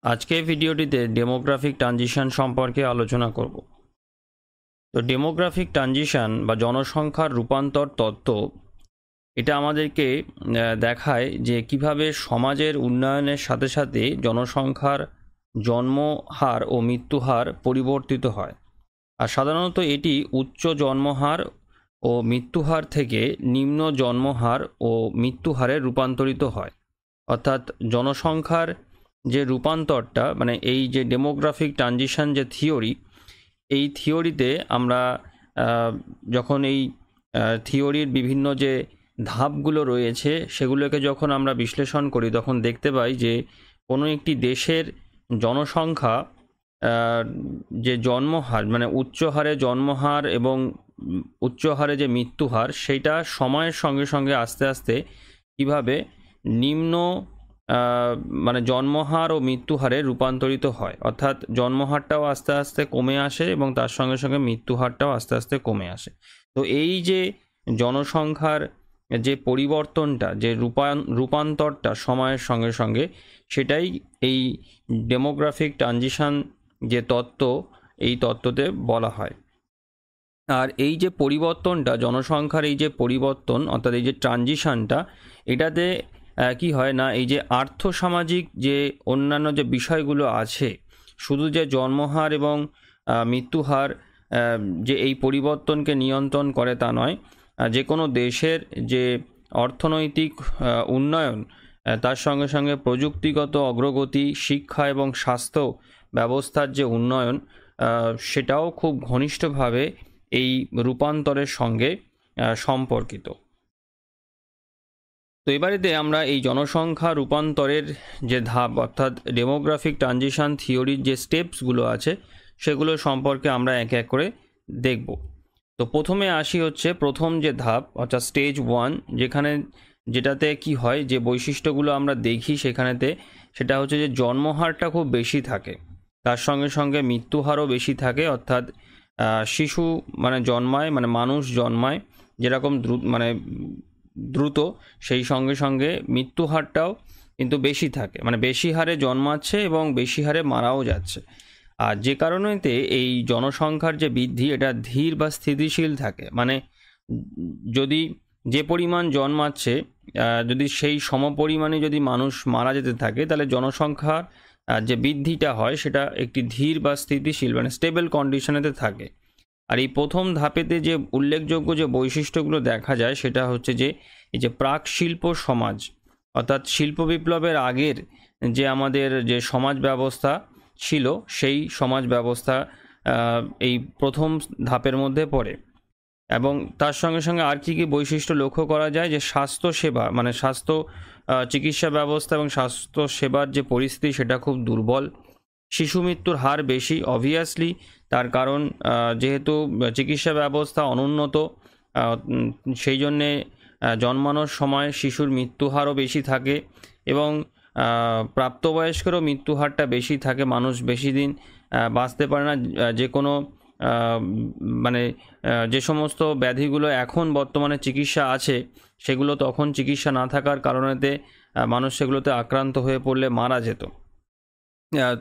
আজকে ভিডিওটিতে demographic transition সম্পর্কে আলোচনা করব। তো ডেমোগ্রাফিক ট্রানজিশন বা জনসংখ্যার রূপান্তর তত্ত্ব এটা আমাদেরকে দেখায় যে কিভাবে সমাজের উন্নয়নের সাথে সাথে জনসংখ্যার জন্মহার ও মৃত্যুহার পরিবর্তিত হয়। আর সাধারণত এটি উচ্চ জন্মহার ও মৃত্যুহার থেকে নিম্ন জন্মহার ও মৃত্যুহারে রূপান্তরিত হয়। অর্থাৎ জনসংখ্যার যে রূপান্তরটা মানে এই যে ডেমোগ্রাফিক ট্রানজিশন যে থিওরি, এই থিওরিতে আমরা যখন এই থিওরির বিভিন্ন যে ধাপগুলো রয়েছে সেগুলোকে যখন আমরা বিশ্লেষণ করি তখন দেখতে পাই যে কোনো একটি দেশের জনসংখ্যা যে জন্মহার মানে উচ্চ হারে জন্মহার এবং উচ্চ হারে যে মৃত্যুহার সেইটা সময়ের সঙ্গে সঙ্গে আস্তে আস্তে কীভাবে নিম্ন মানে জন্মহার ও মৃত্যুহারে রূপান্তরিত হয়। অর্থাৎ জন্মহারটাও আস্তে আস্তে কমে আসে এবং তার সঙ্গে সঙ্গে মৃত্যুহারটাও আস্তে আস্তে কমে আসে। তো এই যে জনসংখ্যার যে পরিবর্তনটা যে রূপান্তরটা সময়ের সঙ্গে সঙ্গে সেটাই এই ডেমোগ্রাফিক ট্রানজিশন যে তত্ত্ব, এই তত্ত্বতে বলা হয়। আর এই যে পরিবর্তনটা জনসংখ্যার এই যে পরিবর্তন অর্থাৎ এই যে ট্রানজিশনটা, এটাতে কি হয় না, এই যে আর্থসামাজিক যে অন্যান্য যে বিষয়গুলো আছে, শুধু যে জন্মহার এবং মৃত্যুহার যে এই পরিবর্তনকে নিয়ন্ত্রণ করে তা নয়, যে কোনো দেশের যে অর্থনৈতিক উন্নয়ন, তার সঙ্গে সঙ্গে প্রযুক্তিগত অগ্রগতি, শিক্ষা এবং স্বাস্থ্য ব্যবস্থার যে উন্নয়ন, সেটাও খুব ঘনিষ্ঠভাবে এই রূপান্তরের সঙ্গে সম্পর্কিত। তো এবারেতে আমরা এই জনসংখ্যা রূপান্তরের যে ধাপ অর্থাৎ ডেমোগ্রাফিক ট্রানজিশন থিওরির যে স্টেপসগুলো আছে সেগুলো সম্পর্কে আমরা এক এক করে দেখব। তো প্রথমে আসি হচ্ছে প্রথম যে ধাপ অর্থাৎ স্টেজ 1, যেটাতে কি হয় যে বৈশিষ্ট্যগুলো আমরা দেখি সেখানেতে সেটা হচ্ছে যে জন্মহারটা খুব বেশি থাকে, তার সঙ্গে সঙ্গে মৃত্যুহারও বেশি থাকে। অর্থাৎ শিশু মানে জন্মায়, মানে মানুষ জন্মায় যেরকম দ্রুত, সেই সঙ্গে সঙ্গে মৃত্যুহারটাও কিন্তু বেশি থাকে, মানে বেশি হারে জন্মাচ্ছে এবং বেশি হারে মারাও যাচ্ছে। আর যে কারণেতে এই জনসংখ্যার যে বৃদ্ধি এটা ধীর বা স্থিতিশীল থাকে, মানে যদি যে পরিমাণ জন্মাচ্ছে যদি সেই সমপরিমাণে যদি মানুষ মারা যেতে থাকে তাহলে জনসংখ্যার যে বৃদ্ধিটা হয় সেটা একটি ধীর বা স্থিতিশীল মানে স্টেবল কন্ডিশনেতে থাকে। আর এই প্রথম ধাপেতে যে উল্লেখযোগ্য যে বৈশিষ্ট্যগুলো দেখা যায় সেটা হচ্ছে যে এই যে প্রাক শিল্প সমাজ অর্থাৎ শিল্প বিপ্লবের আগের যে আমাদের যে সমাজ ব্যবস্থা ছিল সেই সমাজ ব্যবস্থা এই প্রথম ধাপের মধ্যে পড়ে। এবং তার সঙ্গে সঙ্গে আর কী কী বৈশিষ্ট্য লক্ষ্য করা যায় যে স্বাস্থ্য সেবা মানে স্বাস্থ্য চিকিৎসা ব্যবস্থা এবং স্বাস্থ্য সেবার যে পরিস্থিতি সেটা খুব দুর্বল। শিশু মৃত্যুর হার বেশি, অবভিয়াসলি, তার কারণ যেহেতু চিকিৎসা ব্যবস্থা অনুন্নত, সেই জন্যে জন্মানোর সময় শিশুর মৃত্যুহারও বেশি থাকে এবং প্রাপ্তবয়স্কেরও মৃত্যুহারটা বেশি থাকে। মানুষ বেশি দিন বাঁচতে পারে না। যে কোনো মানে যে সমস্ত ব্যাধিগুলো এখন বর্তমানে চিকিৎসা আছে সেগুলো তখন চিকিৎসা না থাকার কারণেতে মানুষ সেগুলোতে আক্রান্ত হয়ে পড়লে মারা যেত।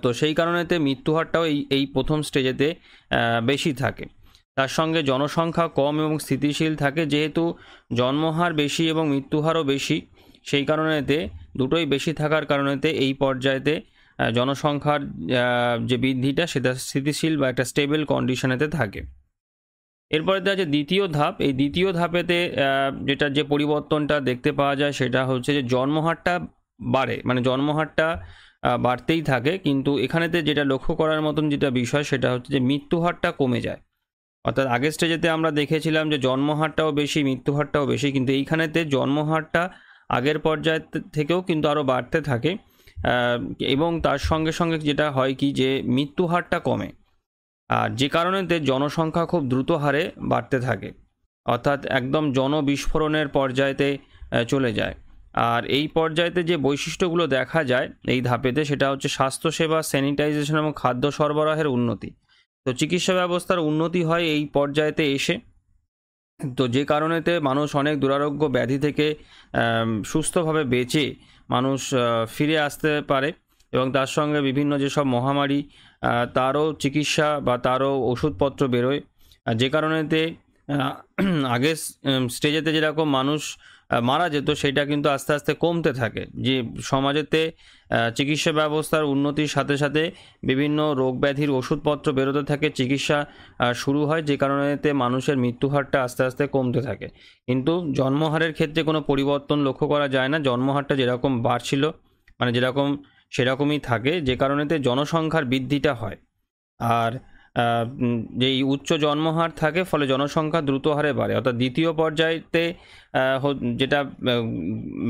তো সেই কারণেতে মৃত্যুহারটাও এই প্রথম স্টেজেতে বেশি থাকে। তার সঙ্গে জনসংখ্যা কম এবং স্থিতিশীল থাকে, যেহেতু জন্মহার বেশি এবং মৃত্যুহারও বেশি, সেই কারণেতে দুটোই বেশি থাকার কারণেতে এই পর্যায়েতে জনসংখ্যার যে বৃদ্ধিটা সেটা স্থিতিশীল বা একটা স্টেবল কন্ডিশনেতে থাকে। এরপরে দেখা যায় দ্বিতীয় ধাপ। এই দ্বিতীয় ধাপেতে যেটা যে পরিবর্তনটা দেখতে পাওয়া যায় সেটা হচ্ছে যে জন্মহারটা বাড়ে, মানে জন্মহারটা বাড়তেই থাকে, কিন্তু এখানেতে যেটা লক্ষ্য করার মতন যেটা বিষয় সেটা হচ্ছে যে মৃত্যুহারটা কমে যায়। অর্থাৎ আগের স্টেজেতে আমরা দেখেছিলাম যে জন্মহারটাও বেশি মৃত্যুহারটাও বেশি, কিন্তু এইখানেতে জন্মহারটা আগের পর্যায় থেকেও কিন্তু আরও বাড়তে থাকে এবং তার সঙ্গে সঙ্গে যেটা হয় কি যে মৃত্যুহারটা কমে, আর যে কারণেতে জনসংখ্যা খুব দ্রুত হারে বাড়তে থাকে, অর্থাৎ একদম জনবিস্ফোরণের পর্যায়েতে চলে যায়। আর এই পর্যায়েতে যে বৈশিষ্ট্যগুলো দেখা যায় এই ধাপেতে সেটা হচ্ছে স্বাস্থ্যসেবা, স্যানিটাইজেশন এবং খাদ্য সরবরাহের উন্নতি। তো চিকিৎসা ব্যবস্থার উন্নতি হয় এই পর্যায়েতে এসে, তো যে কারণেতে মানুষ অনেক দুরারোগ্য ব্যাধি থেকে সুস্থভাবে বেঁচে মানুষ ফিরে আসতে পারে। এবং তার সঙ্গে বিভিন্ন যেসব মহামারী তারও চিকিৎসা বা তারও ওষুধপত্র বেরোয়, যে কারণেতে আগের স্টেজেতে যেরকম মানুষ মারা যেত সেটা কিন্তু আস্তে আস্তে কমতে থাকে। যে সমাজেতে চিকিৎসা ব্যবস্থার উন্নতির সাথে সাথে বিভিন্ন রোগ ব্যাধির ওষুধপত্র বেরোতে থাকে, চিকিৎসা শুরু হয়, যে কারণেতে মানুষের মৃত্যুহারটা আস্তে আস্তে কমতে থাকে। কিন্তু জন্মহারের ক্ষেত্রে কোনো পরিবর্তন লক্ষ্য করা যায় না, জন্মহারটা যেরকম বাড়ছিল মানে যেরকম সেরকমই থাকে, যে কারণেতে জনসংখ্যার বৃদ্ধিটা হয়। আর যেই উচ্চ জন্মহার থাকে ফলে জনসংখ্যা দ্রুত হারে বাড়ে। অর্থাৎ দ্বিতীয় পর্যায়েতে যেটা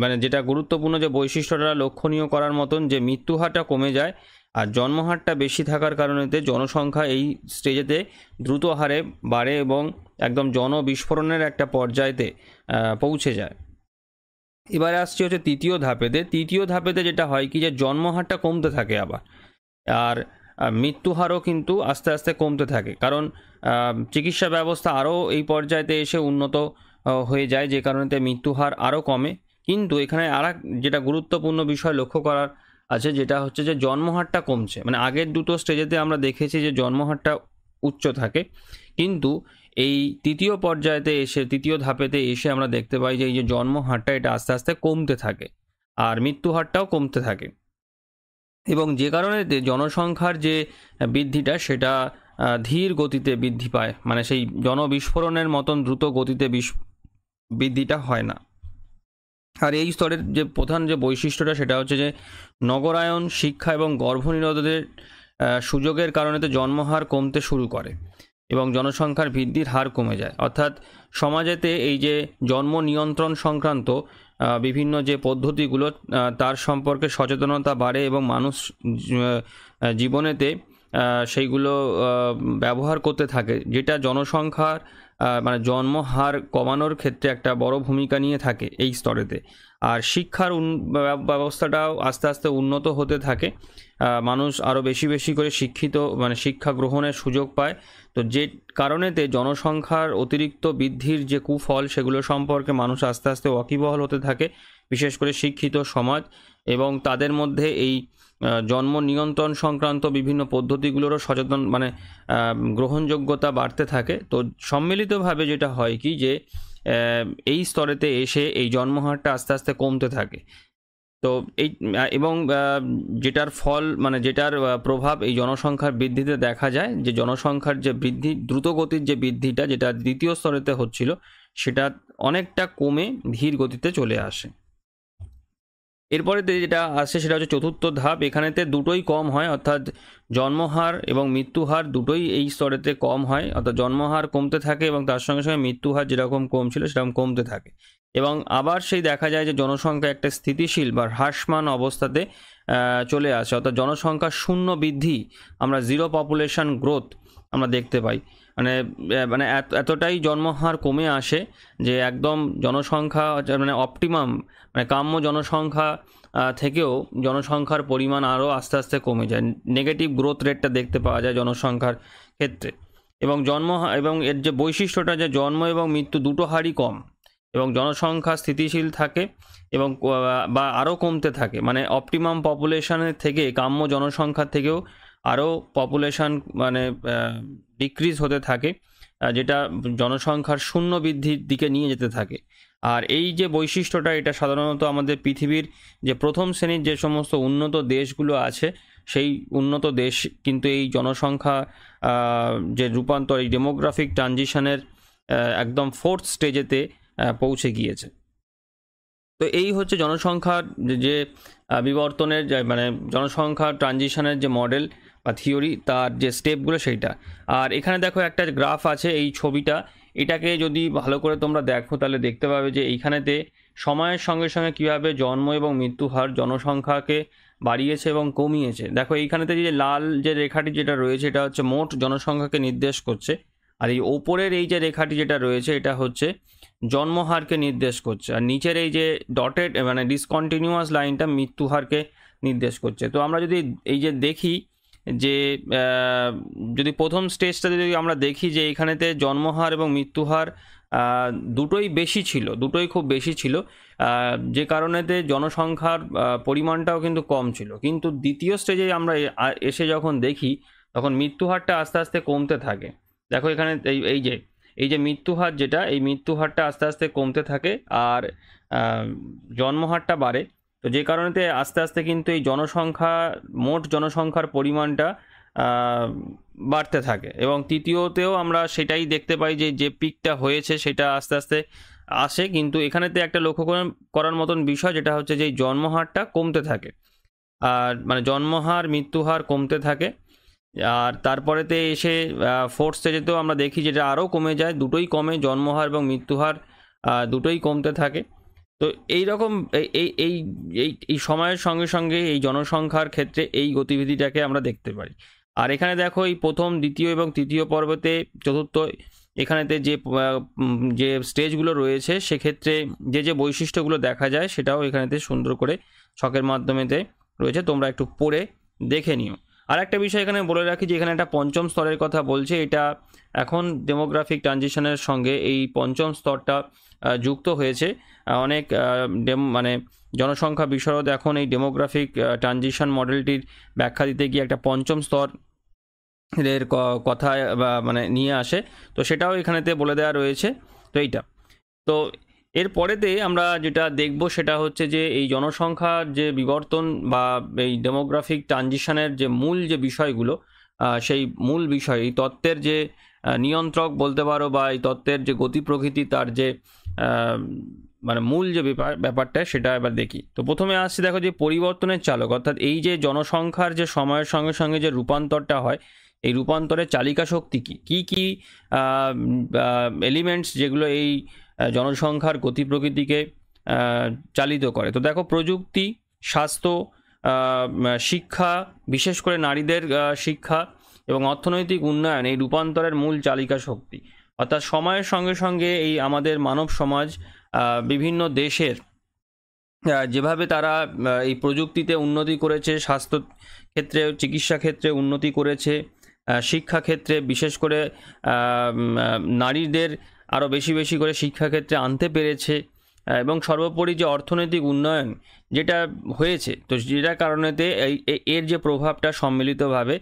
মানে যেটা গুরুত্বপূর্ণ যে বৈশিষ্ট্যটা লক্ষণীয় করার মতন, যে মৃত্যুহারটা কমে যায় আর জন্মহারটা বেশি থাকার কারণেতে জনসংখ্যা এই স্টেজেতে দ্রুত হারে বাড়ে এবং একদম জনবিস্ফোরণের একটা পর্যায়েতে পৌঁছে যায়। এবারে আসছে হচ্ছে তৃতীয় ধাপেতে। তৃতীয় ধাপেতে যেটা হয় কি, যে জন্মহারটা কমতে থাকে আবার, আর মৃত্যুহারও কিন্তু আস্তে আস্তে কমতে থাকে, কারণ চিকিৎসা ব্যবস্থা আরও এই পর্যায়েতে এসে উন্নত হয়ে যায়, যে কারণেতে মৃত্যুহার আরও কমে। কিন্তু এখানে যেটা গুরুত্বপূর্ণ বিষয় লক্ষ্য করার আছে, যেটা হচ্ছে যে জন্মহারটা কমছে। মানে আগের দুটো স্টেজেতে আমরা দেখেছি যে জন্মহারটা উচ্চ থাকে, কিন্তু এই তৃতীয় পর্যায়েতে এসে, তৃতীয় ধাপেতে এসে আমরা দেখতে পাই যে এই যে জন্মহারটা এটা আস্তে আস্তে কমতে থাকে আর মৃত্যুহারটাও কমতে থাকে। এবং যে কারণে জনসংখ্যার যে বৃদ্ধিটা সেটা ধীর গতিতে বৃদ্ধি পায়, মানে সেই জনবিস্ফোরণের মতন দ্রুত গতিতে বৃদ্ধিটা হয় না। আর এই স্তরের যে প্রধান যে বৈশিষ্ট্যটা সেটা হচ্ছে যে নগরায়ন, শিক্ষা এবং গর্ভনিরোধের সুযোগের কারণে তো জন্মহার কমতে শুরু করে এবং জনসংখ্যার বৃদ্ধির হার কমে যায়। অর্থাৎ সমাজেতে এই যে জন্ম নিয়ন্ত্রণ সংক্রান্ত বিভিন্ন যে পদ্ধতিগুলো তার সম্পর্কে সচেতনতা বাড়ে এবং মানুষ জীবনেতে সেইগুলো ব্যবহার করতে থাকে, যেটা জনসংখ্যার মানে জন্মহার কমানোর ক্ষেত্রে একটা বড় ভূমিকা নিয়ে থাকে এই স্তরেতে। আর শিক্ষার ব্যবস্থাটাও আস্তে আস্তে উন্নত হতে থাকে, মানুষ আরও বেশি বেশি করে শিক্ষিত মানে শিক্ষা গ্রহণের সুযোগ পায়। তো যে কারণেতে জনসংখ্যার অতিরিক্ত বৃদ্ধির যে কুফল সেগুলো সম্পর্কে মানুষ আস্তে আস্তে ওয়াকিবহাল হতে থাকে, বিশেষ করে শিক্ষিত সমাজ, এবং তাদের মধ্যে এই জন্ম নিয়ন্ত্রণ সংক্রান্ত বিভিন্ন পদ্ধতিগুলোরও সচেতন মানে গ্রহণযোগ্যতা বাড়তে থাকে। তো সম্মিলিতভাবে যেটা হয় কি, যে এই স্তরেতে এসে এই জন্মহারটা আস্তে আস্তে কমতে থাকে। তো এই এবং যেটার ফল মানে যেটার প্রভাব এই জনসংখ্যার বৃদ্ধিতে দেখা যায়, যে জনসংখ্যার যে বৃদ্ধি, দ্রুতগতির যে বৃদ্ধিটা যেটা দ্বিতীয় স্তরেতে হচ্ছিল সেটা অনেকটা কমে ধীর গতিতে চলে আসে। এরপরে যেটা আসে সেটা হচ্ছে চতুর্থ ধাপ। এখানেতে দুটোই কম হয়, অর্থাৎ জন্মহার এবং মৃত্যুহার দুটোই এই স্তরেতে কম হয়। অর্থাৎ জন্মহার কমতে থাকে এবং তার সঙ্গে সঙ্গে মৃত্যুহার যেরকম কম ছিল সেরকম কমতে থাকে, এবং আবার সেই দেখা যায় যে জনসংখ্যা একটা স্থিতিশীল বা হ্রাসমান অবস্থাতে চলে আসে। অর্থাৎ জনসংখ্যা শূন্য বৃদ্ধি, আমরা জিরো পপুলেশন গ্রোথ আমরা দেখতে পাই। মানে মানে এতটাই জন্মহার কমে আসে যে একদম জনসংখ্যা মানে অপটিমাম মানে কাম্য জনসংখ্যা থেকেও জনসংখ্যার পরিমাণ আরও আস্তে আস্তে কমে যায়, নেগেটিভ গ্রোথ রেটটা দেখতে পাওয়া যায় জনসংখ্যার ক্ষেত্রে। এবং এবং এর যে বৈশিষ্ট্যটা, যে জন্ম এবং মৃত্যু দুটো হারই কম এবং জনসংখ্যা স্থিতিশীল থাকে এবং বা আরও কমতে থাকে, মানে অপটিমাম পপুলেশনের থেকে কাম্য জনসংখ্যার থেকেও আরও পপুলেশন মানে ডিক্রিজ হতে থাকে, যেটা জনসংখ্যার শূন্য বৃদ্ধির দিকে নিয়ে যেতে থাকে। আর এই যে বৈশিষ্ট্যটা এটা সাধারণত আমাদের পৃথিবীর যে প্রথম শ্রেণীর যে সমস্ত উন্নত দেশগুলো আছে সেই উন্নত দেশ কিন্তু এই জনসংখ্যা যে রূপান্তর, এই ডেমোগ্রাফিক ট্রানজিশনের একদম ফোর্থ স্টেজেতে পৌঁছে গিয়েছে। তো এই হচ্ছে জনসংখ্যার যে বিবর্তনের মানে জনসংখ্যা ট্রানজিশনের যে মডেল বা থিওরি, তার যে স্টেপগুলো সেইটা। আর এখানে দেখো একটা গ্রাফ আছে, এই ছবিটা, এটাকে যদি ভালো করে তোমরা দেখো তাহলে দেখতে পাবে যে এইখানেতে সময়ের সঙ্গে সঙ্গে কীভাবে জন্ম এবং মৃত্যু হার জনসংখ্যাকে বাড়িয়েছে এবং কমিয়েছে। দেখো এইখানেতে যে লাল যে রেখাটি যেটা রয়েছে এটা হচ্ছে মোট জনসংখ্যাকে নির্দেশ করছে, আর এই ওপরের এই যে রেখাটি যেটা রয়েছে এটা হচ্ছে জন্মহারকে নির্দেশ করছে, আর নিচের এই যে ডটেড মানে ডিসকন্টিনিউয়াস লাইনটা মৃত্যুহারকে নির্দেশ করছে। তো আমরা যদি এই যে দেখি যে যদি প্রথম স্টেজটা যদি আমরা দেখি যে এখানেতে জন্মহার এবং মৃত্যুহার দুটোই বেশি ছিল, দুটোই খুব বেশি ছিল, যে কারণেতে জনসংখ্যার পরিমাণটাও কিন্তু কম ছিল। কিন্তু দ্বিতীয় স্টেজে আমরা এসে যখন দেখি তখন মৃত্যুহারটা আস্তে আস্তে কমতে থাকে। দেখো এখানে এই যে মৃত্যুহার, যেটা এই মৃত্যুহারটা আস্তে আস্তে কমতে থাকে আর জন্মহারটা বাড়ে। তো যে কারণেতে আস্তে আস্তে কিন্তু এই জনসংখ্যা, মোট জনসংখ্যার পরিমাণটা বাড়তে থাকে। এবং তৃতীয়তেও আমরা সেটাই দেখতে পাই যে যে পিকটা হয়েছে সেটা আস্তে আস্তে আসে। কিন্তু এখানেতে একটা লক্ষ্য করার মতন বিষয় যেটা হচ্ছে যে এই জন্মহারটা কমতে থাকে, আর মানে জন্মহার মৃত্যুহার কমতে থাকে। আর তারপরেতে এসে ফোর্থ স্টেজেতেও আমরা দেখি যেটা আরও কমে যায়, দুটোই কমে, জন্মহার এবং মৃত্যুহার দুটোই কমতে থাকে। তো এই রকম এই এই এই এই সময়ের সঙ্গে সঙ্গে এই জনসংখ্যার ক্ষেত্রে এই গতিবিধিটাকে আমরা দেখতে পারি। আর এখানে দেখো এই প্রথম, দ্বিতীয় এবং তৃতীয় পর্বতে, চতুর্থ, এখানেতে যে স্টেজগুলো রয়েছে সেক্ষেত্রে যে বৈশিষ্ট্যগুলো দেখা যায় সেটাও এখানেতে সুন্দর করে ছকের মাধ্যমেতে রয়েছে, তোমরা একটু পড়ে দেখে নিও। আর একটা বিষয় এখানে বলে রাখি যে এখানে একটা পঞ্চম স্তরের কথা বলছে, এটা এখন ডেমোগ্রাফিক ট্রানজিশনের সঙ্গে এই পঞ্চম স্তরটা যুক্ত হয়েছে। অনেক মানে জনসংখ্যা বিশারদ এখন এই ডেমোগ্রাফিক ট্রানজিশন মডেলটির ব্যাখ্যা দিতে গিয়ে একটা পঞ্চম স্তর এর কথা মানে নিয়ে আসে, তো সেটাও এখানেতে বলে দেওয়া রয়েছে। তো এইটা, তো এর পরেতে আমরা যেটা দেখব সেটা হচ্ছে যে এই জনসংখ্যার যে বিবর্তন বা এই ডেমোগ্রাফিক ট্রানজিশনের যে মূল যে বিষয়গুলো, সেই মূল বিষয়, এই তত্ত্বের যে নিয়ন্ত্রক বলতে পারো, বা এই তত্ত্বের যে গতি প্রকৃতি, তার যে মানে মূল যে ব্যাপারটা সেটা এবার দেখি। তো প্রথমে আসছে দেখো যে পরিবর্তনের চালক, অর্থাৎ এই যে জনসংখ্যার যে সময়ের সঙ্গে সঙ্গে যে রূপান্তরটা হয়, এই রূপান্তরের চালিকা শক্তি কী কী এলিমেন্টস যেগুলো এই জনসংখ্যার গতি প্রকৃতিকে চালিত করে। তো দেখো প্রযুক্তি, স্বাস্থ্য, শিক্ষা, বিশেষ করে নারীদের শিক্ষা এবং অর্থনৈতিক উন্নয়ন এই রূপান্তরের মূল চালিকা শক্তি। অর্থাৎ সময়ের সঙ্গে সঙ্গে এই আমাদের মানব সমাজ বিভিন্ন দেশের যেভাবে তারা এই প্রযুক্তিতে উন্নতি করেছে, স্বাস্থ্য ক্ষেত্রে, চিকিৎসা ক্ষেত্রে উন্নতি করেছে, শিক্ষাক্ষেত্রে বিশেষ করে নারীদের আরও বেশি বেশি করে শিক্ষাক্ষেত্রে আনতে পেরেছে, এবং সর্বোপরি যে অর্থনৈতিক উন্নয়ন যেটা হয়েছে, তো যেটার কারণেতে এর যে প্রভাবটা সম্মিলিতভাবে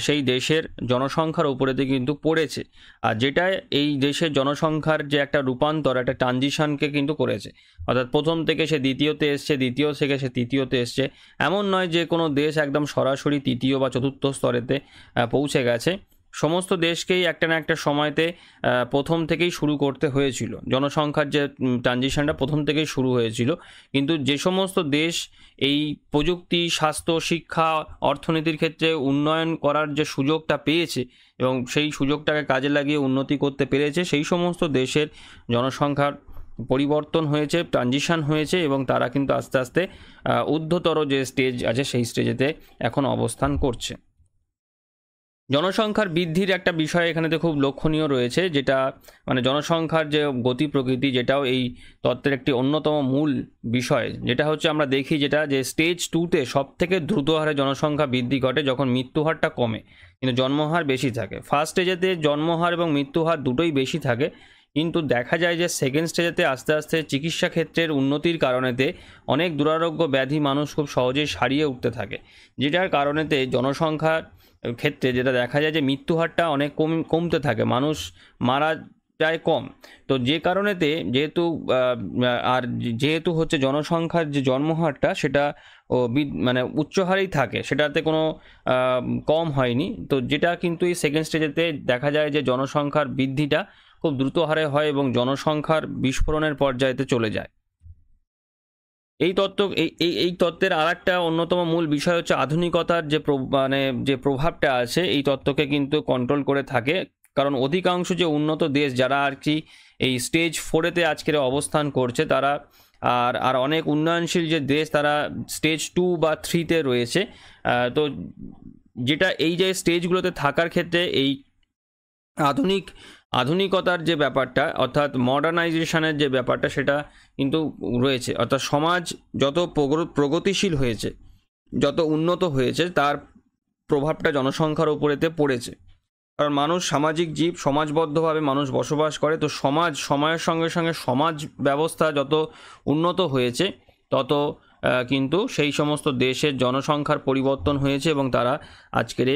সেই দেশের জনসংখ্যার উপরেতে কিন্তু পড়েছে, আর যেটা এই দেশের জনসংখ্যার যে একটা রূপান্তর, একটা ট্রানজিশনকে কিন্তু করেছে। অর্থাৎ প্রথম থেকে সে দ্বিতীয়তে এসছে, দ্বিতীয় থেকে সে তৃতীয়তে এসছে। এমন নয় যে কোনো দেশ একদম সরাসরি তৃতীয় বা চতুর্থ স্তরেতে পৌঁছে গেছে। সমস্ত দেশকেই একটা না একটা সময়তে প্রথম থেকেই শুরু করতে হয়েছিল, জনসংখ্যার যে ট্রানজিশনটা প্রথম থেকেই শুরু হয়েছিল। কিন্তু যে সমস্ত দেশ এই প্রযুক্তি, স্বাস্থ্য, শিক্ষা, অর্থনীতির ক্ষেত্রে উন্নয়ন করার যে সুযোগটা পেয়েছে এবং সেই সুযোগটাকে কাজে লাগিয়ে উন্নতি করতে পেরেছে, সেই সমস্ত দেশের জনসংখ্যার পরিবর্তন হয়েছে, ট্রানজিশন হয়েছে, এবং তারা কিন্তু আস্তে আস্তে ঊর্ধ্বতর যে স্টেজ আছে সেই স্টেজেতে এখন অবস্থান করছে। জনসংখ্যার বৃদ্ধির একটা বিষয় এখানেতে খুব লক্ষণীয় রয়েছে, যেটা মানে জনসংখ্যার যে গতি প্রকৃতি, যেটাও এই তত্ত্বের একটি অন্যতম মূল বিষয়। যেটা হচ্ছে আমরা দেখি যেটা যে স্টেজ 2তে সব থেকে দ্রুত হারে জনসংখ্যা বৃদ্ধি ঘটে যখন মৃত্যুহারটা কমে, কিন্তু জন্মহার বেশি থাকে। ফার্স্ট স্টেজেতে জন্মহার এবং মৃত্যুহার দুটোই বেশি থাকে, কিন্তু দেখা যায় যে সেকেন্ড স্টেজেতে আস্তে আস্তে চিকিৎসা ক্ষেত্রের উন্নতির কারণেতে অনেক দুরারোগ্য ব্যাধি মানুষ খুব সহজেই সারিয়ে উঠতে থাকে, যেটার কারণেতে জনসংখ্যার ক্ষেত্রে যেটা দেখা যায় যে মৃত্যুহারটা অনেক কমতে থাকে, মানুষ মারা যায় কম। তো যে কারণেতে যেহেতু হচ্ছে জনসংখ্যার যে জন্মহারটা সেটা মানে উচ্চ হারেই থাকে, সেটাতে কোনো কম হয়নি। তো যেটা কিন্তু এই সেকেন্ড স্টেজেতে দেখা যায় যে জনসংখ্যার বৃদ্ধিটা খুব দ্রুত হারে হয় এবং জনসংখ্যার বিস্ফোরণের পর্যায়েতে চলে যায়। এই তত্ত্ব এই তত্ত্বের আর একটা অন্যতম মূল বিষয় হচ্ছে আধুনিকতার যে প্রভাবটা আছে এই তত্ত্বকে কিন্তু কন্ট্রোল করে থাকে। কারণ অধিকাংশ যে উন্নত দেশ যারা আর কি এই স্টেজ 4-এতে আজকের অবস্থান করছে, তারা আর অনেক উন্নয়নশীল যে দেশ তারা স্টেজ 2 বা 3-তে রয়েছে। তো যেটা এই যে স্টেজগুলোতে থাকার ক্ষেত্রে এই আধুনিকতার যে ব্যাপারটা, অর্থাৎ মডার্নাইজেশনের যে ব্যাপারটা, সেটা কিন্তু রয়েছে। অর্থাৎ সমাজ যত প্রগতিশীল হয়েছে, যত উন্নত হয়েছে, তার প্রভাবটা জনসংখ্যার উপরেতে পড়েছে। কারণ মানুষ সামাজিক জীব, সমাজবদ্ধভাবে মানুষ বসবাস করে। তো সময়ের সঙ্গে সঙ্গে সমাজ ব্যবস্থা যত উন্নত হয়েছে তত কিন্তু সেই সমস্ত দেশের জনসংখ্যার পরিবর্তন হয়েছে এবং তারা আজকের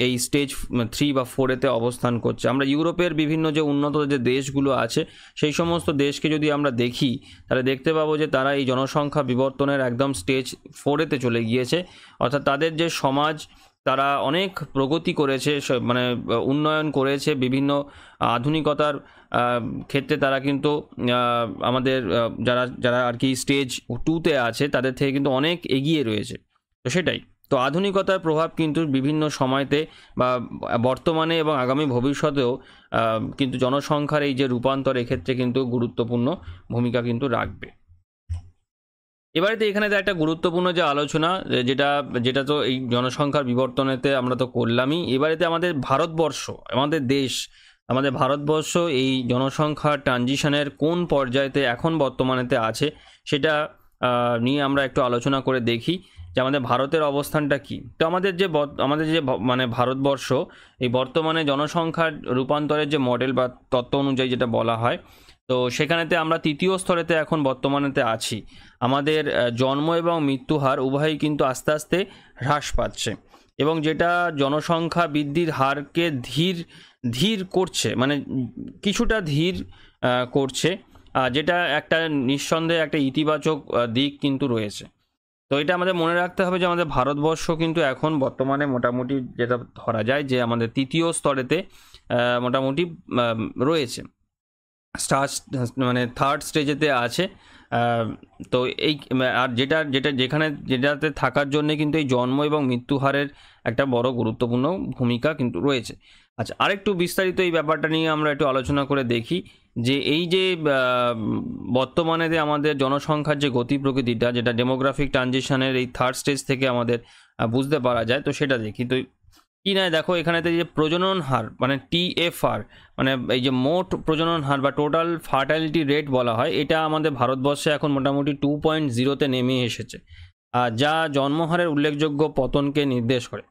এই স্টেজ 3 বা 4-এতে অবস্থান করছে। আমরা ইউরোপের বিভিন্ন যে উন্নত যে দেশগুলো আছে সেই সমস্ত দেশকে যদি আমরা দেখি তাহলে দেখতে পাবো যে তারা এই জনসংখ্যা বিবর্তনের একদম স্টেজ 4-এতে চলে গিয়েছে। অর্থাৎ তাদের যে সমাজ, তারা অনেক প্রগতি করেছে, মানে উন্নয়ন করেছে, বিভিন্ন আধুনিকতার ক্ষেত্রে তারা কিন্তু আমাদের যারা যারা আর কি স্টেজ 2-তে আছে তাদের থেকে কিন্তু অনেক এগিয়ে রয়েছে। তো সেটাই, তো আধুনিকতার প্রভাব কিন্তু বিভিন্ন সময়তে বা বর্তমানে এবং আগামী ভবিষ্যতেও কিন্তু জনসংখ্যার এই যে রূপান্তর এক্ষেত্রে কিন্তু গুরুত্বপূর্ণ ভূমিকা কিন্তু রাখবে। এবারে তো এখানে তো একটা গুরুত্বপূর্ণ যে আলোচনা, যেটা তো এই জনসংখ্যার বিবর্তনেতে আমরা তো করলামই। এবারেতে আমাদের ভারতবর্ষ, আমাদের ভারতবর্ষ এই জনসংখ্যা ট্রানজিশনের কোন পর্যায়েতে এখন বর্তমানেতে আছে সেটা নিয়ে আমরা একটু আলোচনা করে দেখি যে আমাদের ভারতের অবস্থানটা কি। তো আমাদের যে মানে ভারতবর্ষ এই বর্তমানে জনসংখ্যার রূপান্তরের যে মডেল বা তত্ত্ব অনুযায়ী যেটা বলা হয়, তো সেখানেতে আমরা 3য় স্তরেতে এখন বর্তমানেতে আছি। আমাদের জন্ম এবং মৃত্যু হার উভয়ই কিন্তু আস্তে আস্তে হ্রাস পাচ্ছে এবং যেটা জনসংখ্যা বৃদ্ধির হারকে ধীর করছে, মানে কিছুটা ধীর করছে, যেটা একটা নিঃসন্দেহে একটা ইতিবাচক দিক কিন্তু রয়েছে। তো এটা আমাদের মনে রাখতে হবে যে আমাদের ভারতবর্ষ কিন্তু এখন বর্তমানে মোটামুটি যেটা ধরা যায় যে আমাদের 3য় স্তরেতে মোটামুটি রয়েছে, মানে 3rd স্টেজেতে আছে। তো এই আর যেটাতে থাকার জন্য কিন্তু এই জন্ম এবং মৃত্যু হারের একটা বড় গুরুত্বপূর্ণ ভূমিকা কিন্তু রয়েছে। আচ্ছা, আরেকটু বিস্তারিত এই ব্যাপারটা নিয়ে আমরা একটু আলোচনা করে দেখি যে এই যে বর্তমানে যে আমাদের জনসংখ্যার যে গতি প্রকৃতিটা, যেটা ডেমোগ্রাফিক ট্রানজিশনের এই 3rd স্টেজ থেকে আমাদের বুঝতে পারা যায়, তো সেটা দেখি। তো কি না, দেখো এখানেতে যে প্রজনন হার মানে TFR, মানে এই যে মোট প্রজনন হার বা টোটাল ফার্টালিটি রেট বলা হয়, এটা আমাদের ভারতবর্ষে এখন মোটামুটি 2.0-তে নেমে এসেছে, যা জন্মহারের উল্লেখযোগ্য পতনকে নির্দেশ করে।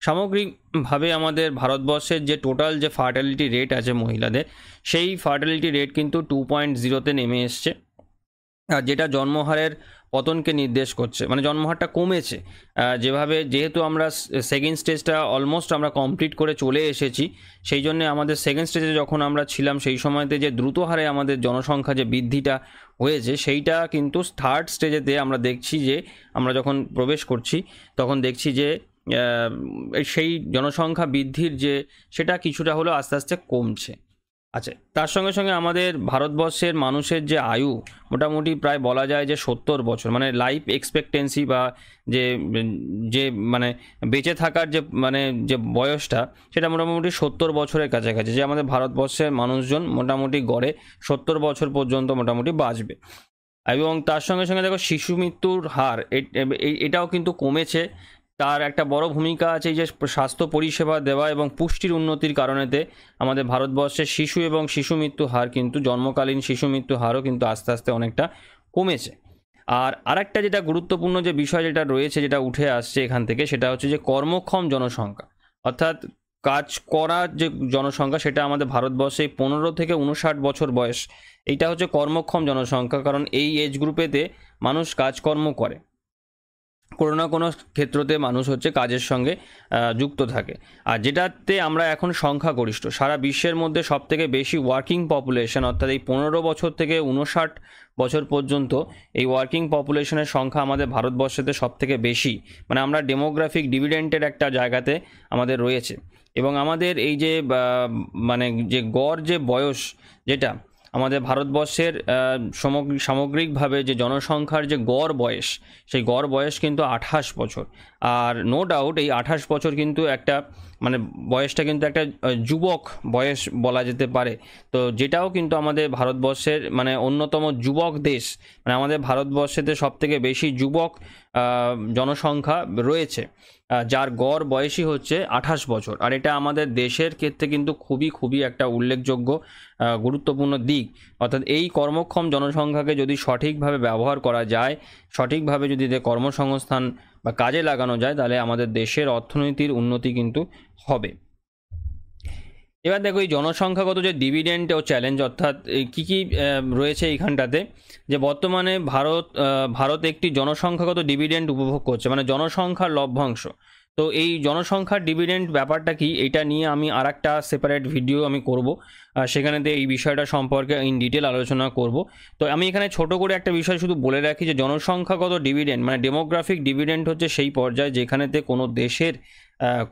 সামগ্রিকভাবে আমাদের ভারতবর্ষের যে টোটাল যে ফার্টালিটি রেট আছে মহিলাদের, সেই ফার্টালিটি রেট কিন্তু 2.0-তে নেমে এসছে, যেটা জন্মহারের পতনকে নির্দেশ করছে, মানে জন্মহারটা কমেছে। যেহেতু আমরা 2nd স্টেজটা অলমোস্ট আমরা কমপ্লিট করে চলে এসেছি, সেই জন্য আমাদের 2nd স্টেজে যখন আমরা ছিলাম সেই সময়তে যে দ্রুত হারে আমাদের জনসংখ্যা যে বৃদ্ধিটা হয়েছে, সেইটা কিন্তু 3rd স্টেজেতে আমরা দেখছি যে আমরা যখন প্রবেশ করছি তখন দেখছি যে সেই জনসংখ্যা বৃদ্ধির সেটা কিছুটা হলেও আস্তে আস্তে কমছে। আচ্ছা, তার সঙ্গে সঙ্গে আমাদের ভারতবর্ষের মানুষের যে আয়ু মোটামুটি প্রায় বলা যায় যে 70 বছর, মানে লাইফ এক্সপেক্টেন্সি বা যে মানে বেঁচে থাকার যে বয়সটা, সেটা মোটামুটি 70 বছরের কাছাকাছি, যে আমাদের ভারতবর্ষের মানুষজন মোটামুটি গড়ে 70 বছর পর্যন্ত মোটামুটি বাঁচবে। এবং তার সঙ্গে সঙ্গে দেখো শিশু মৃত্যুর হার এটাও কিন্তু কমেছে। তার একটা বড় ভূমিকা আছে এই যে স্বাস্থ্য পরিষেবা দেওয়া এবং পুষ্টির উন্নতির কারণেতে আমাদের ভারতবর্ষের শিশু এবং শিশু মৃত্যু হার কিন্তু জন্মকালীন শিশু মৃত্যু হারও কিন্তু আস্তে আস্তে অনেকটা কমেছে। আর আরেকটা যেটা গুরুত্বপূর্ণ যে বিষয় যেটা রয়েছে, যেটা উঠে আসছে এখান থেকে, সেটা হচ্ছে যে কর্মক্ষম জনসংখ্যা, অর্থাৎ কাজ করার যে জনসংখ্যা, সেটা আমাদের ভারতবর্ষে 15 থেকে 59 বছর বয়স, এইটা হচ্ছে কর্মক্ষম জনসংখ্যা। কারণ এই এজ গ্রুপেতে মানুষ কাজকর্ম করে, কোনো না কোনো ক্ষেত্রতে মানুষ হচ্ছে কাজের সঙ্গে যুক্ত থাকে। আর যেটাতে আমরা এখন সংখ্যাগরিষ্ঠ, সারা বিশ্বের মধ্যে সবথেকে বেশি ওয়ার্কিং পপুলেশন, অর্থাৎ এই 15 বছর থেকে 59 বছর পর্যন্ত এই ওয়ার্কিং পপুলেশনের সংখ্যা আমাদের ভারতবর্ষেতে সবথেকে বেশি, মানে আমরা ডেমোগ্রাফিক ডিভিডেন্টের একটা জায়গাতে আমাদের রয়েছে। এবং আমাদের এই যে মানে যে গড় যে বয়স, যেটা আমাদের ভারতবর্ষের সামগ্রিকভাবে যে জনসংখ্যার যে গড় বয়স, সেই গড় বয়স কিন্তু 28 বছর। আর নো ডাউট এই 28 বছর কিন্তু একটা মানে বয়সটা কিন্তু একটা যুবক বয়স বলা যেতে পারে। তো যেটাও কিন্তু আমাদের ভারতবর্ষের মানে অন্যতম যুবক দেশ, মানে আমাদের ভারতবর্ষেতে সবথেকে বেশি যুবক জনসংখ্যা রয়েছে, যার গড় বয়সই হচ্ছে 28 বছর। আর এটা আমাদের দেশের ক্ষেত্রে কিন্তু খুবই একটা উল্লেখযোগ্য গুরুত্বপূর্ণ দিক। অর্থাৎ এই কর্মক্ষম জনসংখ্যাকে যদি সঠিকভাবে ব্যবহার করা যায়, সঠিকভাবে যদি কর্মসংস্থান বা কাজে লাগানো যায়, তাহলে আমাদের দেশের অর্থনীতির উন্নতি কিন্তু হবে। এবার দেখো এই জনসংখ্যাগত যে ডিভিডেন্ড ও চ্যালেঞ্জ অর্থাৎ কী কী রয়েছে এইখানটাতে, যে বর্তমানে ভারত একটি জনসংখ্যাগত ডিভিডেন্ড উপভোগ করছে, মানে জনসংখ্যার লভ্যাংশ। তো এই জনসংখ্যার ডিভিডেন্ড ব্যাপারটা কি, এটা নিয়ে আমি আর একটা সেপারেট ভিডিও আমি করব, সেখানেতে এই বিষয়টা সম্পর্কে ইন ডিটেল আলোচনা করব। তো আমি এখানে ছোট করে একটা বিষয় শুধু বলে রাখি যে জনসংখ্যাগত ডিভিডেন্ড মানে ডেমোগ্রাফিক ডিভিডেন্ড হচ্ছে সেই পর্যায়ে যেখানেতে কোনো দেশের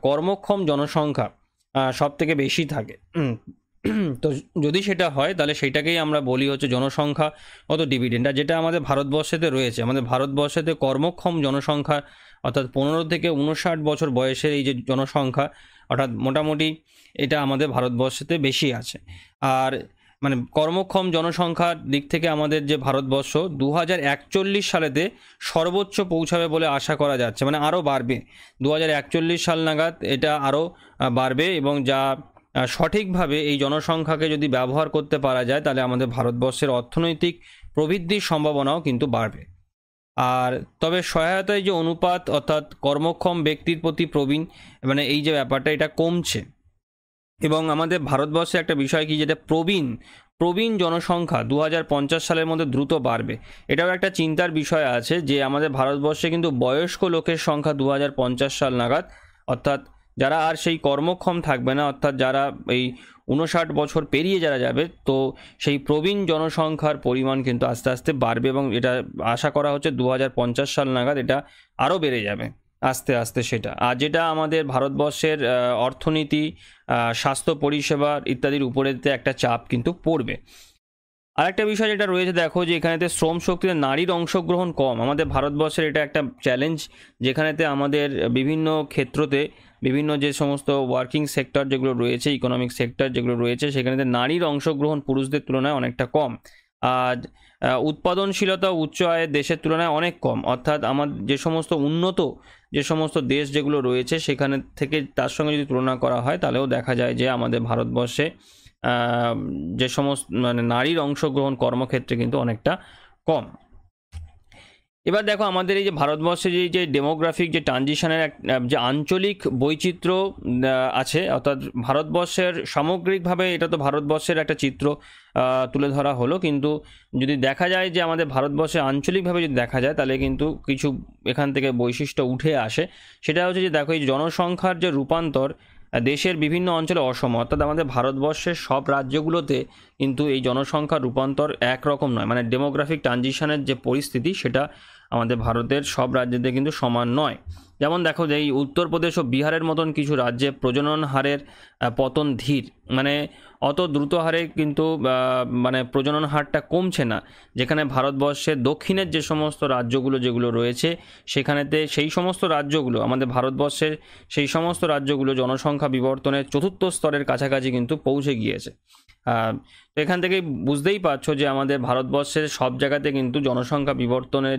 কর্মক্ষম জনসংখ্যা সব থেকে বেশি থাকে। তো যদি সেটা হয় তাহলে সেটাকেই আমরা বলি হচ্ছে জনসংখ্যাগত ডিভিডেন্ড। আর যেটা আমাদের ভারতবর্ষেতে রয়েছে, আমাদের ভারতবর্ষেতে কর্মক্ষম জনসংখ্যা অর্থাৎ 15 থেকে 59 বছর বয়সের এই যে জনসংখ্যা, অর্থাৎ মোটামুটি এটা আমাদের ভারতবর্ষেতে বেশি আছে। আর মানে কর্মক্ষম জনসংখ্যার দিক থেকে আমাদের যে ভারতবর্ষ 2041 সালেতে সর্বোচ্চ পৌঁছাবে বলে আশা করা যাচ্ছে, মানে আরও বাড়বে 2041 সাল নাগাদ, এটা আরও বাড়বে। এবং যা সঠিকভাবে এই জনসংখ্যাকে যদি ব্যবহার করতে পারা যায় তাহলে আমাদের ভারতবর্ষের অর্থনৈতিক প্রবৃদ্ধির সম্ভাবনাও কিন্তু বাড়বে। আর তবে সহায়তায় যে অনুপাত অর্থাৎ কর্মক্ষম ব্যক্তির প্রতি প্রবীণ, মানে এই যে ব্যাপারটা এটা কমছে। এবং আমাদের ভারতবর্ষে একটা বিষয় কি, যেটা প্রবীণ জনসংখ্যা 2050 সালের মধ্যে দ্রুত বাড়বে। এটাও একটা চিন্তার বিষয় আছে যে আমাদের ভারতবর্ষে কিন্তু বয়স্ক লোকের সংখ্যা 2050 সাল নাগাদ, অর্থাৎ যারা আর সেই কর্মক্ষম থাকবে না, অর্থাৎ যারা এই 59 বছর পেরিয়ে যারা যাবে, তো সেই প্রবীণ জনসংখ্যার পরিমাণ কিন্তু আস্তে আস্তে বাড়বে। এবং এটা আশা করা হচ্ছে 2050 সাল নাগাদ এটা আরও বেড়ে যাবে আস্তে আস্তে সেটা। আর যেটা আমাদের ভারতবর্ষের অর্থনীতি, স্বাস্থ্য পরিষেবা ইত্যাদির উপরেতে একটা চাপ কিন্তু পড়বে। আরেকটা বিষয় যেটা রয়েছে, দেখো যে এখানেতে শ্রম শক্তিতে নারীর অংশগ্রহণ কম। আমাদের ভারতবর্ষের এটা একটা চ্যালেঞ্জ, যেখানেতে আমাদের বিভিন্ন ক্ষেত্রতে বিভিন্ন যে সমস্ত ওয়ার্কিং সেক্টর যেগুলো রয়েছে, ইকোনমিক সেক্টর যেগুলো রয়েছে, সেখানেতে নারীর অংশগ্রহণ পুরুষদের তুলনায় অনেকটা কম। আর উৎপাদনশীলতা উচ্চ আয়ের দেশের তুলনায় অনেক কম। অর্থাৎ আমার যে সমস্ত উন্নত যে সমস্ত দেশ যেগুলো রয়েছে সেখানে থেকে তার সঙ্গে যদি তুলনা করা হয় তাহলেও দেখা যায় যে আমাদের ভারতবর্ষে যে সমস্ত মানে নারীর অংশগ্রহণ কর্মক্ষেত্রে কিন্তু অনেকটা কম। এবার দেখো আমাদের এই যে ভারতবর্ষে যে ডেমোগ্রাফিক যে ট্রানজিশনের যে আঞ্চলিক বৈচিত্র্য আছে, অর্থাৎ ভারতবর্ষের সামগ্রিকভাবে এটা তো ভারতবর্ষের একটা চিত্র তুলে ধরা হলো, কিন্তু যদি দেখা যায় যে আমাদের ভারতবর্ষে আঞ্চলিকভাবে যদি দেখা যায় তাহলে কিন্তু কিছু এখান থেকে বৈশিষ্ট্য উঠে আসে। সেটা হচ্ছে যে দেখো এই জনসংখ্যার যে রূপান্তর দেশের বিভিন্ন অঞ্চলে অসম, অর্থাৎ আমাদের ভারতবর্ষের সব রাজ্যগুলোতে কিন্তু এই জনসংখ্যার রূপান্তর একরকম নয়। মানে ডেমোগ্রাফিক ট্রানজিশনের যে পরিস্থিতি সেটা আমাদের ভারতের সব রাজ্যেতে কিন্তু সমান নয়। যেমন দেখো যে এই উত্তরপ্রদেশ ও বিহারের মতন কিছু রাজ্যে প্রজনন হারের পতন ধীর, মানে অত দ্রুত হারে কিন্তু মানে প্রজনন হারটা কমছে না। যেখানে ভারতবর্ষের দক্ষিণের যে সমস্ত রাজ্যগুলো যেগুলো রয়েছে সেখানেতে সেই সমস্ত রাজ্যগুলো আমাদের ভারতবর্ষের সেই সমস্ত রাজ্যগুলো জনসংখ্যা বিবর্তনের চতুর্থ স্তরের কাছাকাছি কিন্তু পৌঁছে গিয়েছে। তো এখান থেকে বুঝতেই পারছো যে আমাদের ভারতবর্ষের সব জায়গাতে কিন্তু জনসংখ্যা বিবর্তনের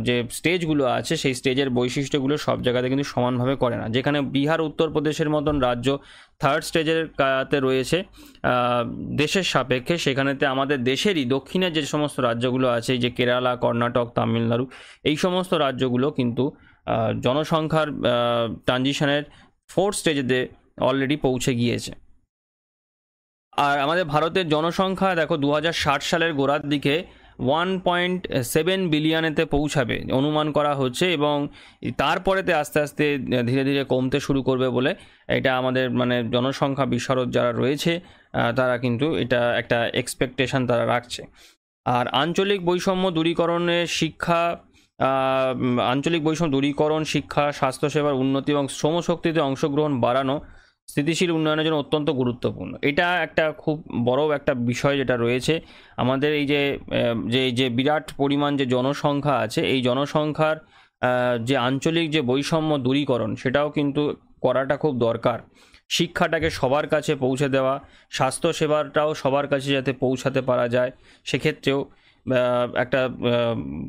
যে স্টেজগুলো আছে সেই স্টেজের বৈশিষ্ট্যগুলো সব জায়গাতে কিন্তু সমানভাবে করে না। যেখানে বিহার উত্তরপ্রদেশের মতন রাজ্য থার্ড স্টেজের কাতে রয়েছে দেশের সাপেক্ষে, সেখানেতে আমাদের দেশেরই দক্ষিণের যে সমস্ত রাজ্যগুলো আছে, এই যে কেরালা, কর্ণাটক, তামিলনাড়ু, এই সমস্ত রাজ্যগুলো কিন্তু জনসংখ্যার ট্রানজিশনের ফোর্থ স্টেজেতে অলরেডি পৌঁছে গিয়েছে। আর আমাদের ভারতের জনসংখ্যা দেখো 2060 সালের গোড়ার দিকে 1.7 বিলিয়নেতে পৌঁছাবে অনুমান করা হচ্ছে, এবং তারপরেতে আস্তে আস্তে ধীরে ধীরে কমতে শুরু করবে বলে এটা আমাদের মানে জনসংখ্যা বিশারদ যারা রয়েছে তারা কিন্তু এটা একটা এক্সপেকটেশন তারা রাখছে। আর আঞ্চলিক বৈষম্য দূরীকরণের আঞ্চলিক বৈষম্য দূরীকরণ, শিক্ষা, স্বাস্থ্যসেবার উন্নতি এবং শ্রমশক্তিতে অংশগ্রহণ বাড়ানো স্থিতিশীল উন্নয়নের জন্য অত্যন্ত গুরুত্বপূর্ণ। এটা একটা খুব বড় একটা বিষয় যেটা রয়েছে আমাদের এই যে বিরাট পরিমাণ যে জনসংখ্যা আছে, এই জনসংখ্যার যে আঞ্চলিক যে বৈষম্য দূরীকরণ সেটাও কিন্তু করাটা খুব দরকার। শিক্ষাটাকে সবার কাছে পৌঁছে দেওয়া, স্বাস্থ্যসেবাটাও সবার কাছে যাতে পৌঁছাতে পারা যায়, সেক্ষেত্রেও একটা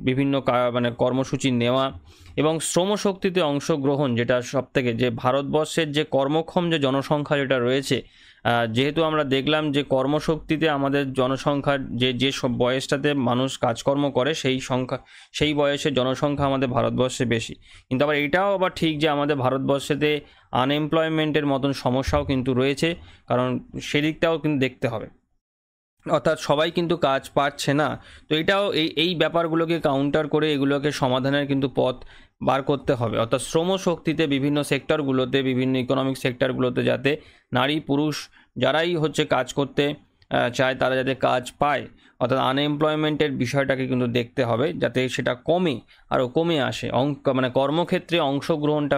বিভিন্ন মানে কর্মসূচি নেওয়া এবং শ্রমশক্তিতে অংশগ্রহণ, যেটা সবথেকে যে ভারতবর্ষের যে কর্মক্ষম যে জনসংখ্যা যেটা রয়েছে, যেহেতু আমরা দেখলাম যে কর্মশক্তিতে আমাদের জনসংখ্যার যে সব বয়সটাতে মানুষ কাজকর্ম করে সেই বয়সের জনসংখ্যা আমাদের ভারতবর্ষে বেশি। কিন্তু আবার এটাও আবার ঠিক যে আমাদের ভারতবর্ষেতে আনএমপ্লয়মেন্টের মতন সমস্যাও কিন্তু রয়েছে, কারণ সেদিকটাও কিন্তু দেখতে হবে, অর্থাৎ সবাই কিন্তু কাজ পাচ্ছে না। তো এটাও এই ব্যাপারগুলোকে কাউন্টার করে এগুলোকে সমাধানের কিন্তু পথ বার করতে হবে, অর্থাৎ শ্রমশক্তিতে বিভিন্ন সেক্টরগুলোতে, বিভিন্ন ইকোনমিক সেক্টরগুলোতে যাতে নারী পুরুষ যারাই হচ্ছে কাজ করতে চায় তারা যাতে কাজ পায়, অর্থাৎ আনএমপ্লয়মেন্টের বিষয়টাকে কিন্তু দেখতে হবে যাতে সেটা আরও কমে আসে। মানে কর্মক্ষেত্রে অংশগ্রহণটা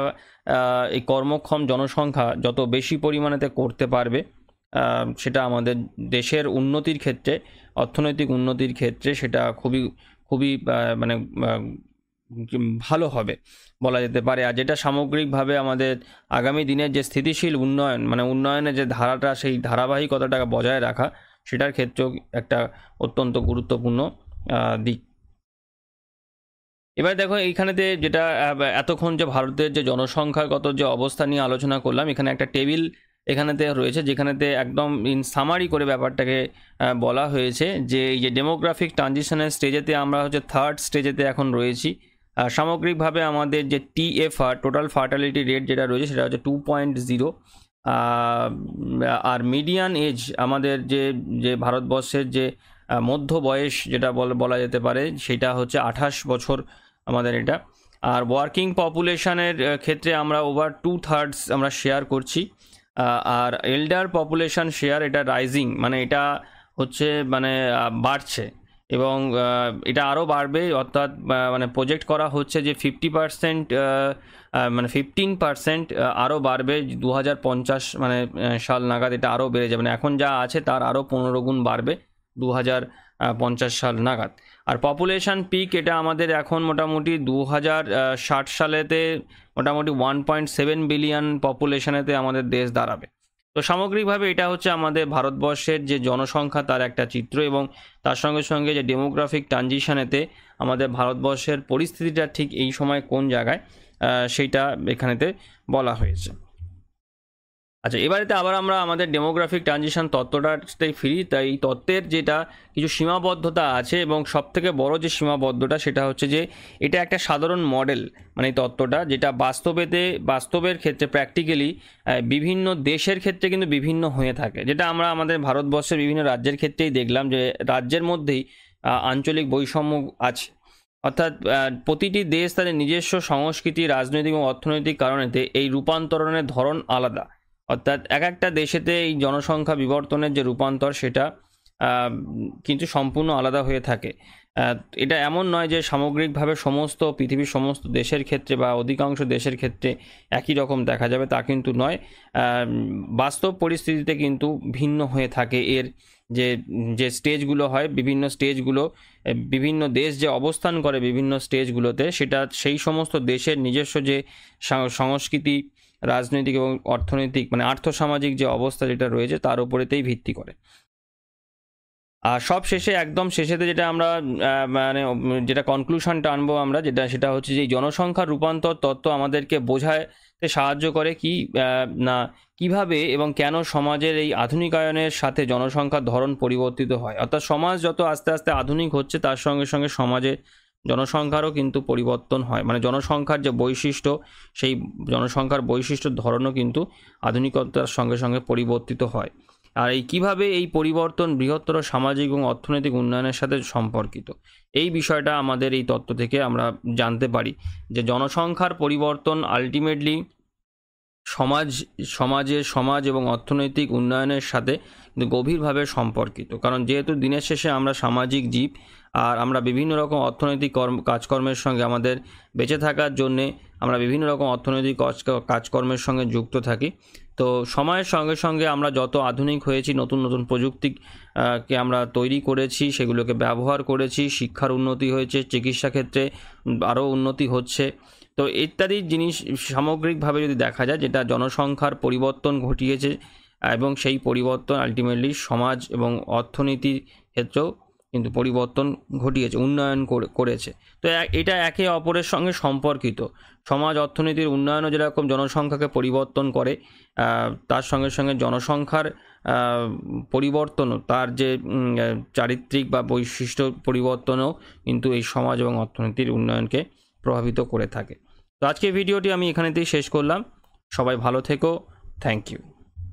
এই কর্মক্ষম জনসংখ্যা যত বেশি পরিমাণেতে করতে পারবে, সেটা আমাদের দেশের উন্নতির ক্ষেত্রে, অর্থনৈতিক উন্নতির ক্ষেত্রে সেটা খুবই মানে ভালো হবে বলা যেতে পারে। আর যেটা সামগ্রিকভাবে আমাদের আগামী দিনের যে স্থিতিশীল উন্নয়ন, মানে উন্নয়নের যে ধারাটা, সেই ধারাবাহিকতাটা বজায় রাখা, সেটার ক্ষেত্রেও একটা অত্যন্ত গুরুত্বপূর্ণ দিক। এবার দেখো এইখানেতে যেটা এতক্ষণ যে ভারতের যে জনসংখ্যাগত যে অবস্থা নিয়ে আলোচনা করলাম, এখানে একটা টেবিল এখানেতে রয়েছে যেখানেতে একদম ইন সামারি করে ব্যাপারটাকে বলা হয়েছে যে এই যে ডেমোগ্রাফিক ট্রানজিশনের স্টেজেতে আমরা হচ্ছে থার্ড স্টেজেতে এখন রয়েছি। সামগ্রিকভাবে আমাদের যে TFR টোটাল ফার্টিলিটি রেট যেটা রয়েছে সেটা হচ্ছে 2.0, আর মিডিয়ান এজ আমাদের যে ভারতবর্ষের যে মধ্য বয়স যেটা বলা যেতে পারে সেটা হচ্ছে 28 বছর আমাদের এটা। আর ওয়ার্কিং পপুলেশনের ক্ষেত্রে আমরা ওভার 2/3 আমরা শেয়ার করছি। আর এল্ডার পপুলেশন শেয়ার এটা রাইজিং, মানে এটা হচ্ছে মানে বাড়ছে এবং এটা আরও বাড়বে, অর্থাৎ মানে প্রজেক্ট করা হচ্ছে যে 50% মানে 15% আরও বাড়বে 2050 মানে সাল নাগাদ। এটা আরও বেড়ে যাবে, মানে এখন যা আছে তার আরও 15 গুণ বাড়বে 2050 সাল নাগাদ। আর পপুলেশন পিক এটা আমাদের এখন মোটামুটি 2060 সালেতে মোটামুটি 1.7 বিলিয়ন পপুলেশনেতে আমাদের দেশ দাঁড়াবে। তো সামগ্রিকভাবে এটা হচ্ছে আমাদের ভারতবর্ষের যে জনসংখ্যা তার একটা চিত্র, এবং তার সঙ্গে সঙ্গে যে ডেমোগ্রাফিক ট্রানজিশনেতে আমাদের ভারতবর্ষের পরিস্থিতিটা ঠিক এই সময় কোন জায়গায় সেইটা এখানেতে বলা হয়েছে। আচ্ছা, এবারেতে আবার আমরা আমাদের ডেমোগ্রাফিক ট্রানজিশন তত্ত্বটাতেই ফিরি। তাই এই তত্ত্বের যেটা কিছু সীমাবদ্ধতা আছে, এবং সবথেকে বড় যে সীমাবদ্ধতা সেটা হচ্ছে যে এটা একটা সাধারণ মডেল, মানে এই তত্ত্বটা যেটা বাস্তবের ক্ষেত্রে প্র্যাকটিক্যালি বিভিন্ন দেশের ক্ষেত্রে কিন্তু বিভিন্ন হয়ে থাকে, যেটা আমরা আমাদের ভারতবর্ষের বিভিন্ন রাজ্যের ক্ষেত্রেই দেখলাম যে রাজ্যের মধ্যেই আঞ্চলিক বৈষম্য আছে, অর্থাৎ প্রতিটি দেশ তাদের নিজস্ব সংস্কৃতি, রাজনৈতিক এবং অর্থনৈতিক কারণেতে এই রূপান্তরণের ধরন আলাদা। অর্থাৎ এক একটা দেশেতে এই জনসংখ্যা বিবর্তনের যে রূপান্তর সেটা কিন্তু সম্পূর্ণ আলাদা হয়ে থাকে। এটা এমন নয় যে সামগ্রিকভাবে পৃথিবীর সমস্ত দেশের ক্ষেত্রে বা অধিকাংশ দেশের ক্ষেত্রে একই রকম দেখা যাবে, তা কিন্তু নয়। বাস্তব পরিস্থিতিতে কিন্তু ভিন্ন হয়ে থাকে। এর যে স্টেজগুলো হয়, বিভিন্ন স্টেজগুলো, বিভিন্ন দেশ যে অবস্থান করে বিভিন্ন স্টেজগুলোতে, সেটা সেই সমস্ত দেশের নিজস্ব যে সংস্কৃতি, রাজনৈতিক এবং অর্থনৈতিক মানে আর্থসামাজিক যে অবস্থা যেটা রয়েছে তার উপরেতেই ভিত্তি করে। আর সব শেষে, একদম শেষেতে যেটা আমরা মানে যেটা কনক্লুশনটা আনবো আমরা, সেটা হচ্ছে যে জনসংখ্যার রূপান্তর তত্ত্ব আমাদেরকে বোঝাতে সাহায্য করে না কিভাবে এবং কেন সমাজের এই আধুনিকায়নের সাথে জনসংখ্যার ধরন পরিবর্তিত হয়। অর্থাৎ সমাজ যত আস্তে আস্তে আধুনিক হচ্ছে তার সঙ্গে সঙ্গে সমাজের জনসংখ্যারও কিন্তু পরিবর্তন হয়, মানে জনসংখ্যার যে বৈশিষ্ট্য, সেই জনসংখ্যার বৈশিষ্ট্যর ধরনও কিন্তু আধুনিকতার সঙ্গে সঙ্গে পরিবর্তিত হয়। আর কীভাবে এই পরিবর্তন বৃহত্তর সামাজিক এবং অর্থনৈতিক উন্নয়নের সাথে সম্পর্কিত, এই বিষয়টা আমাদের এই তত্ত্ব থেকে আমরা জানতে পারি যে জনসংখ্যার পরিবর্তন আলটিমেটলি সমাজ এবং অর্থনৈতিক উন্নয়নের সাথে গভীরভাবে সম্পর্কিত। কারণ যেহেতু দিনের শেষে আমরা সামাজিক জীব, আর আমরা বিভিন্ন রকম অর্থনৈতিক কাজকর্মের সঙ্গে আমাদের বেঁচে থাকার জন্যে আমরা বিভিন্ন রকম অর্থনৈতিক কাজকর্মের সঙ্গে যুক্ত থাকি। তো সময়ের সঙ্গে সঙ্গে আমরা যত আধুনিক হয়েছি, নতুন নতুন প্রযুক্তিকে আমরা তৈরি করেছি, সেগুলোকে ব্যবহার করেছি, শিক্ষার উন্নতি হয়েছে, চিকিৎসা ক্ষেত্রে আরও উন্নতি হচ্ছে। তো ইত্যাদি জিনিস সামগ্রিকভাবে যদি দেখা যায়, যেটা জনসংখ্যার পরিবর্তন ঘটিয়েছে, এবং সেই পরিবর্তন আলটিমেটলি সমাজ এবং অর্থনীতির ক্ষেত্রেও কিন্তু পরিবর্তন ঘটিয়েছে, উন্নয়ন করেছে। তো এটা একে অপরের সঙ্গে সম্পর্কিত। সমাজ অর্থনীতির উন্নয়নও যেরকম জনসংখ্যাকে পরিবর্তন করে, তার সঙ্গে সঙ্গে জনসংখ্যার পরিবর্তনও, তার যে চারিত্রিক বা বৈশিষ্ট্য পরিবর্তনও কিন্তু এই সমাজ এবং অর্থনীতির উন্নয়নকে প্রভাবিত করে থাকে। তো আজকের ভিডিওটি আমি এখানেতেই শেষ করলাম। সবাই ভালো থেকো। Thank you.